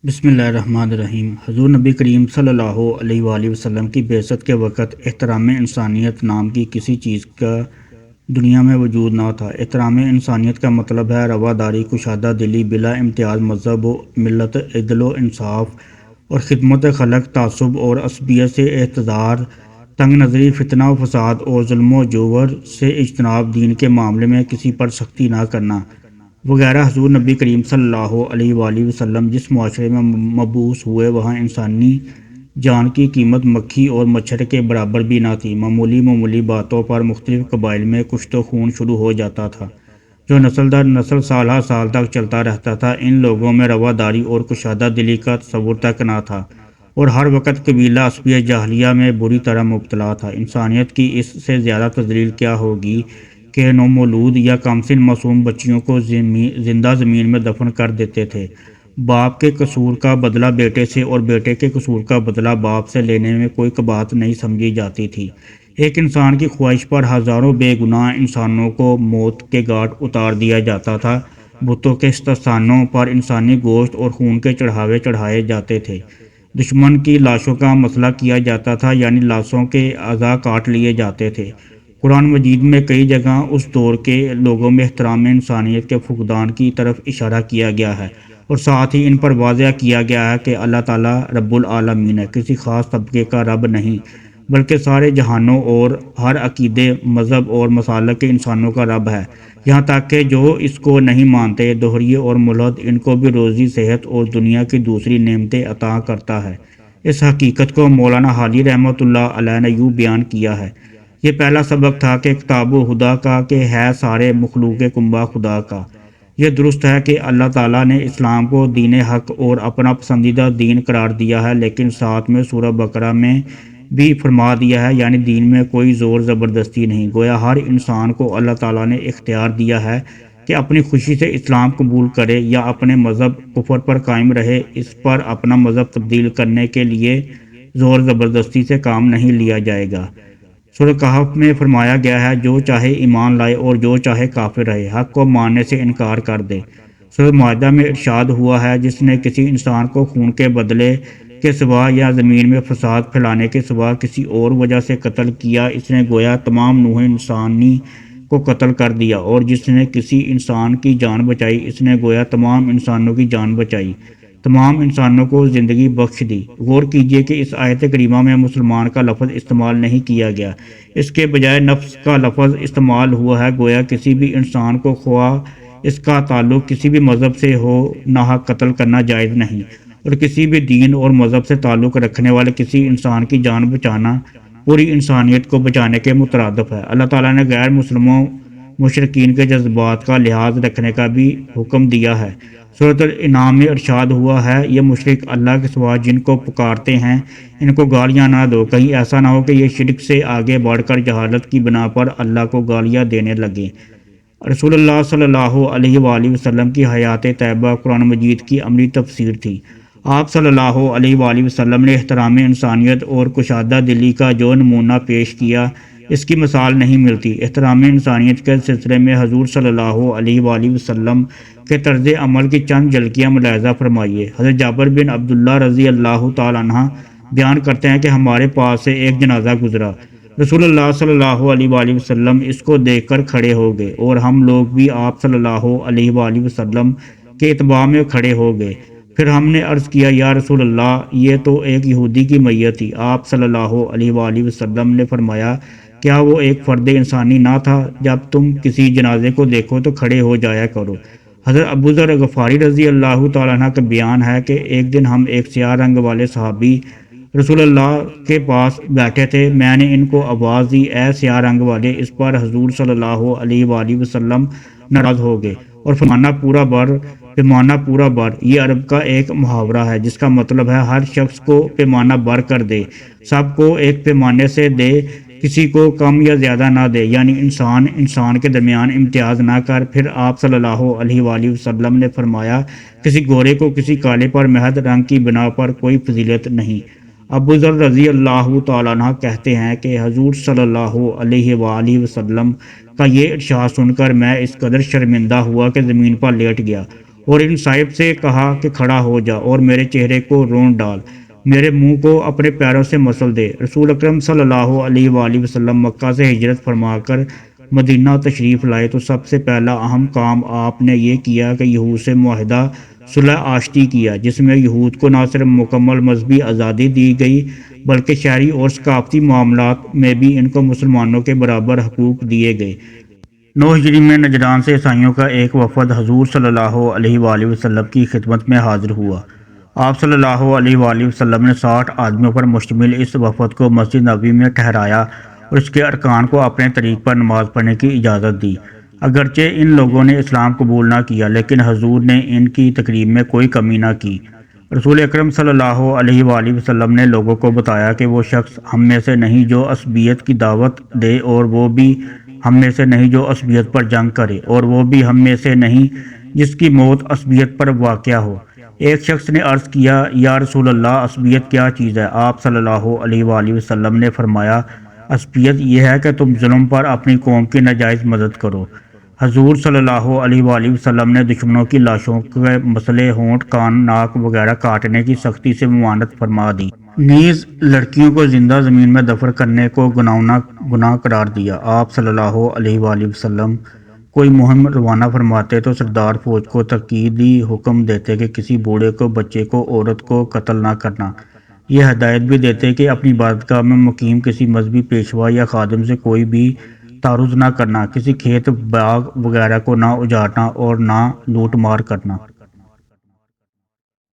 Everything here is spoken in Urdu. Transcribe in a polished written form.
بسم اللہ الرحمن الرحیم۔ حضور نبی کریم صلی اللہ علیہ وآلہ وسلم کی بعثت کے وقت احترام انسانیت نام کی کسی چیز کا دنیا میں وجود نہ تھا۔ احترام انسانیت کا مطلب ہے رواداری، کشادہ دلی، بلا امتیاز مذہب و ملت، عدل و انصاف اور خدمت خلق، تعصب اور عصبیت سے احتذار، تنگ نظری، فتنہ و فساد اور ظلم و جور سے اجتناب، دین کے معاملے میں کسی پر سختی نہ کرنا وغیرہ۔ حضور نبی کریم صلی اللہ علیہ وآلہ وسلم جس معاشرے میں مبعوث ہوئے وہاں انسانی جان کی قیمت مکھی اور مچھر کے برابر بھی نہ تھی۔ معمولی باتوں پر مختلف قبائل میں کشت و خون شروع ہو جاتا تھا جو نسل در نسل سال ہر سال تک چلتا رہتا تھا۔ ان لوگوں میں رواداری اور کشادہ دلی کا تصور تک نہ تھا اور ہر وقت قبیلہ عصبیت جاہلیہ میں بری طرح مبتلا تھا۔ انسانیت کی اس سے زیادہ تذلیل کیا ہوگی کہ نومولود یا کم سن معصوم بچیوں کو زندہ زمین میں دفن کر دیتے تھے۔ باپ کے قصور کا بدلہ بیٹے سے اور بیٹے کے قصور کا بدلہ باپ سے لینے میں کوئی قباحت نہیں سمجھی جاتی تھی۔ ایک انسان کی خواہش پر ہزاروں بے گناہ انسانوں کو موت کے گھاٹ اتار دیا جاتا تھا۔ بتوں کے استحسانوں پر انسانی گوشت اور خون کے چڑھاوے چڑھائے جاتے تھے۔ دشمن کی لاشوں کا مسئلہ کیا جاتا تھا، یعنی لاشوں کے اعضاء کاٹ لیے جاتے تھے۔ قرآن مجید میں کئی جگہ اس دور کے لوگوں میں احترام انسانیت کے فقدان کی طرف اشارہ کیا گیا ہے اور ساتھ ہی ان پر واضح کیا گیا ہے کہ اللہ تعالیٰ رب العالمین ہے، کسی خاص طبقے کا رب نہیں بلکہ سارے جہانوں اور ہر عقیدے، مذہب اور مسالک کے انسانوں کا رب ہے، یہاں تک کہ جو اس کو نہیں مانتے، دوہریے اور ملحد، ان کو بھی روزی، صحت اور دنیا کی دوسری نعمتیں عطا کرتا ہے۔ اس حقیقت کو مولانا حالی رحمۃ اللہ علیہ نے یوں بیان کیا ہے: یہ پہلا سبق تھا کہ کتاب و خدا کا کہ ہے سارے مخلوق کنبہ خدا کا۔ یہ درست ہے کہ اللہ تعالیٰ نے اسلام کو دین حق اور اپنا پسندیدہ دین قرار دیا ہے، لیکن ساتھ میں سورہ بقرہ میں بھی فرما دیا ہے، یعنی دین میں کوئی زور زبردستی نہیں۔ گویا ہر انسان کو اللہ تعالیٰ نے اختیار دیا ہے کہ اپنی خوشی سے اسلام قبول کرے یا اپنے مذہب کفر پر قائم رہے۔ اس پر اپنا مذہب تبدیل کرنے کے لیے زور زبردستی سے کام نہیں لیا جائے گا۔ سورہ کہف میں فرمایا گیا ہے: جو چاہے ایمان لائے اور جو چاہے کافر رہے، حق کو ماننے سے انکار کر دے۔ سورہ مائدہ میں ارشاد ہوا ہے: جس نے کسی انسان کو خون کے بدلے کے سوا یا زمین میں فساد پھیلانے کے سوا کسی اور وجہ سے قتل کیا، اس نے گویا تمام نوع انسانی کو قتل کر دیا، اور جس نے کسی انسان کی جان بچائی، اس نے گویا تمام انسانوں کی جان بچائی، تمام انسانوں کو زندگی بخش دی۔ غور کیجئے کہ اس آیت کریمہ میں مسلمان کا لفظ استعمال نہیں کیا گیا، اس کے بجائے نفس کا لفظ استعمال ہوا ہے۔ گویا کسی بھی انسان کو خواہ اس کا تعلق کسی بھی مذہب سے ہو، ناحق قتل کرنا جائز نہیں، اور کسی بھی دین اور مذہب سے تعلق رکھنے والے کسی انسان کی جان بچانا پوری انسانیت کو بچانے کے مترادف ہے۔ اللہ تعالیٰ نے غیر مسلموں مشرکین کے جذبات کا لحاظ رکھنے کا بھی حکم دیا ہے۔ سورۃ الانعام میں ارشاد ہوا ہے: یہ مشرک اللہ کے سوا جن کو پکارتے ہیں ان کو گالیاں نہ دو، کہیں ایسا نہ ہو کہ یہ شرک سے آگے بڑھ کر جہالت کی بنا پر اللہ کو گالیاں دینے لگیں۔ رسول اللہ صلی اللہ علیہ وآلہ وسلم کی حیات طیبہ قرآن مجید کی عملی تفسیر تھی۔ آپ صلی اللہ علیہ وآلہ وسلم نے احترام انسانیت اور کشادہ دلی کا جو نمونہ پیش کیا، اس کی مثال نہیں ملتی۔ احترام انسانیت کے سلسلے میں حضور صلی اللہ علیہ وآلہ وسلم کے طرز عمل کی چند جھلکیاں ملاحظہ فرمائیے۔ حضرت جابر بن عبداللہ رضی اللہ تعالیٰ عنہ بیان کرتے ہیں کہ ہمارے پاس سے ایک جنازہ گزرا، رسول اللہ صلی اللہ علیہ وآلہ وسلم اس کو دیکھ کر کھڑے ہو گئے اور ہم لوگ بھی آپ صلی اللہ علیہ وآلہ وسلم کے اتباع میں کھڑے ہو گئے۔ پھر ہم نے عرض کیا: یا رسول اللہ، یہ تو ایک یہودی کی میت تھی۔ آپ صلی اللہ علیہ وآلہ وسلم نے فرمایا: کیا وہ ایک فرد انسانی نہ تھا؟ جب تم کسی جنازے کو دیکھو تو کھڑے ہو جایا کرو۔ حضرت ابو ذر غفاری رضی اللہ تعالیٰ عنہ کا بیان ہے کہ ایک دن ہم ایک سیاہ رنگ والے صحابی رسول اللہ کے پاس بیٹھے تھے، میں نے ان کو آواز دی: اے سیاہ رنگ والے! اس پر حضور صلی اللہ علیہ وآلہ وسلم ناراض ہو گئے اور پیمانہ پورا بر۔ یہ عرب کا ایک محاورہ ہے جس کا مطلب ہے ہر شخص کو پیمانہ بر کر دے، سب کو ایک پیمانے سے دے، کسی کو کم یا زیادہ نہ دے، یعنی انسان کے درمیان امتیاز نہ کر۔ پھر آپ صلی اللہ علیہ وآلہ وسلم نے فرمایا: کسی گورے کو کسی کالے پر محض رنگ کی بنا پر کوئی فضیلت نہیں۔ ابو ذر رضی اللہ تعالیٰ عنہ کہتے ہیں کہ حضور صلی اللہ علیہ وآلہ وسلم کا یہ ارشاد سن کر میں اس قدر شرمندہ ہوا کہ زمین پر لیٹ گیا اور ان صاحب سے کہا کہ کھڑا ہو جا اور میرے چہرے کو رون ڈال، میرے منہ کو اپنے پیروں سے مسل دے۔ رسول اکرم صلی اللہ علیہ وآلہ وسلم مکہ سے ہجرت فرما کر مدینہ تشریف لائے تو سب سے پہلا اہم کام آپ نے یہ کیا کہ یہود سے معاہدہ صلح آشتی کیا، جس میں یہود کو نہ صرف مکمل مذہبی آزادی دی گئی بلکہ شہری اور ثقافتی معاملات میں بھی ان کو مسلمانوں کے برابر حقوق دیے گئے۔ 9 ہجری میں نجران سے عیسائیوں کا ایک وفد حضور صلی اللہ علیہ وآلہ وسلم کی خدمت میں حاضر ہوا۔ آپ صلی اللہ علیہ وآلہ وسلم نے 60 آدمیوں پر مشتمل اس وفد کو مسجد نبوی میں ٹھہرایا اور اس کے ارکان کو اپنے طریق پر نماز پڑھنے کی اجازت دی۔ اگرچہ ان لوگوں نے اسلام قبول نہ کیا لیکن حضور نے ان کی تقریب میں کوئی کمی نہ کی۔ رسول اکرم صلی اللہ علیہ وآلہ وسلم نے لوگوں کو بتایا کہ وہ شخص ہم میں سے نہیں جو عصبیت کی دعوت دے، اور وہ بھی ہم میں سے نہیں جو عصبیت پر جنگ کرے، اور وہ بھی ہم میں سے نہیں جس کی موت عصبیت پر واقع ہو۔ ایک شخص نے عرض کیا، یا رسول اللہ، عصبیت کیا چیز ہے؟ آپ صلی اللہ علیہ وآلہ وسلم نے فرمایا، عصبیت یہ ہے کہ تم ظلم پر اپنی قوم کی ناجائز مدد کرو۔ حضور صلی اللہ علیہ وآلہ وسلم نے دشمنوں کی لاشوں کے مسئلے، ہونٹ، کان، ناک وغیرہ کاٹنے کی سختی سے ممانعت فرما دی۔ نیز لڑکیوں کو زندہ زمین میں دفن کرنے کو گناہ قرار دیا۔ آپ صلی اللہ علیہ وآلہ وسلم کوئی مہم روانہ فرماتے تو سردار فوج کو تاکیدی حکم دیتے کہ کسی بوڑھے کو، بچے کو، عورت کو قتل نہ کرنا۔ یہ ہدایت بھی دیتے کہ اپنی عبادتگاہ میں مقیم کسی مذہبی پیشوا یا خادم سے کوئی بھی تعرض نہ کرنا، کسی کھیت باغ وغیرہ کو نہ اجاڑنا اور نہ لوٹ مار کرنا۔